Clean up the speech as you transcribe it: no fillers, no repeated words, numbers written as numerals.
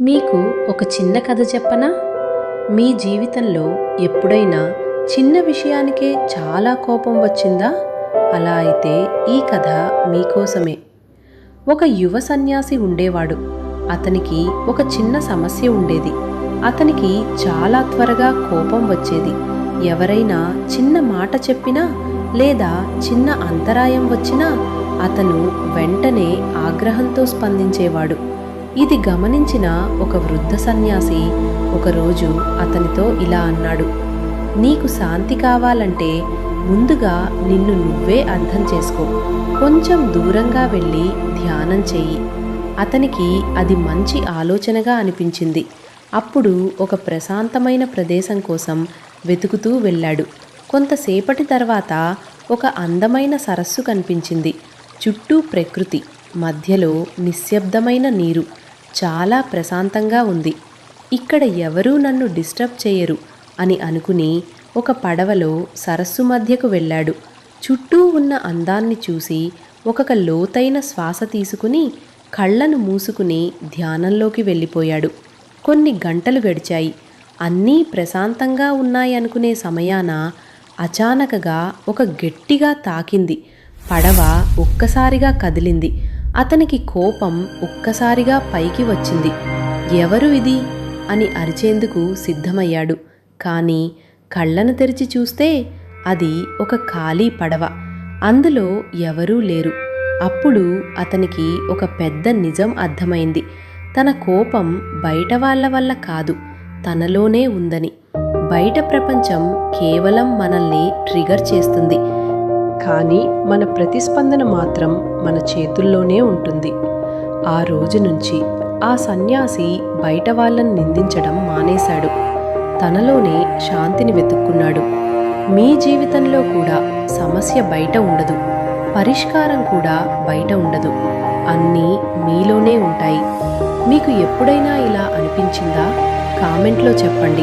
మీకు ఒక చిన్న కథ చెప్పనా? మీ జీవితంలో ఎప్పుడైనా చిన్న విషయానికే చాలా కోపం వచ్చిందా? అలా అయితే ఈ కథ మీకోసమే. ఒక యువ సన్యాసి ఉండేవాడు. అతనికి ఒక చిన్న సమస్య ఉండేది. అతనికి చాలా త్వరగా కోపం వచ్చేది. ఎవరైనా చిన్న మాట చెప్పినా లేదా చిన్న అంతరాయం వచ్చినా అతను వెంటనే ఆగ్రహంతో స్పందించేవాడు. ఇది గమనించిన ఒక వృద్ధ సన్యాసి ఒకరోజు అతనితో ఇలా అన్నాడు: నీకు శాంతి కావాలంటే ముందుగా నిన్ను నువ్వే అర్థం చేసుకో. కొంచెం దూరంగా వెళ్ళి ధ్యానం చెయ్యి. అతనికి అది మంచి ఆలోచనగా అనిపించింది. అప్పుడు ఒక ప్రశాంతమైన ప్రదేశం కోసం వెతుకుతూ వెళ్ళాడు. కొంతసేపటి తర్వాత ఒక అందమైన సరస్సు కనిపించింది. చుట్టూ ప్రకృతి, మధ్యలో నిశ్శబ్దమైన నీరు. చాలా ప్రశాంతంగా ఉంది. ఇక్కడ ఎవరూ నన్ను డిస్టర్బ్ చేయరు అని అనుకుని ఒక పడవలో సరస్సు మధ్యకు వెళ్ళాడు. చుట్టూ ఉన్న అందాన్ని చూసి ఒక లోతైన శ్వాస తీసుకుని కళ్ళను మూసుకుని ధ్యానంలోకి వెళ్ళిపోయాడు. కొన్ని గంటలు గడిచాయి. అన్నీ ప్రశాంతంగా ఉన్నాయనుకునే సమయాన అచానకగా ఒక గట్టిగా తాకింది. పడవ ఒక్కసారిగా కదిలింది. అతనికి కోపం ఒక్కసారిగా పైకి వచ్చింది. ఎవరు ఇది అని అరిచేందుకు సిద్ధమయ్యాడు. కానీ కళ్ళను తెరిచి చూస్తే అది ఒక ఖాళీ పడవ. అందులో ఎవరూ లేరు. అప్పుడు అతనికి ఒక పెద్ద నిజం అర్థమైంది. తన కోపం బయట వాళ్ళ వల్ల కాదు, తనలోనే ఉందని. బయట ప్రపంచం కేవలం మనల్ని ట్రిగర్ చేస్తుంది, కానీ మన ప్రతిస్పందన మాత్రం మన చేతుల్లోనే ఉంటుంది. ఆ రోజు నుంచి ఆ సన్యాసి బయట వాళ్ళని నిందించడం మానేశాడు. తనలోనే శాంతిని వెతుక్కున్నాడు. మీ జీవితంలో కూడా సమస్య బయట ఉండదు, పరిష్కారం కూడా బయట ఉండదు. అన్నీ మీలోనే ఉంటాయి. మీకు ఎప్పుడైనా ఇలా అనిపించిందా? కామెంట్లో చెప్పండి.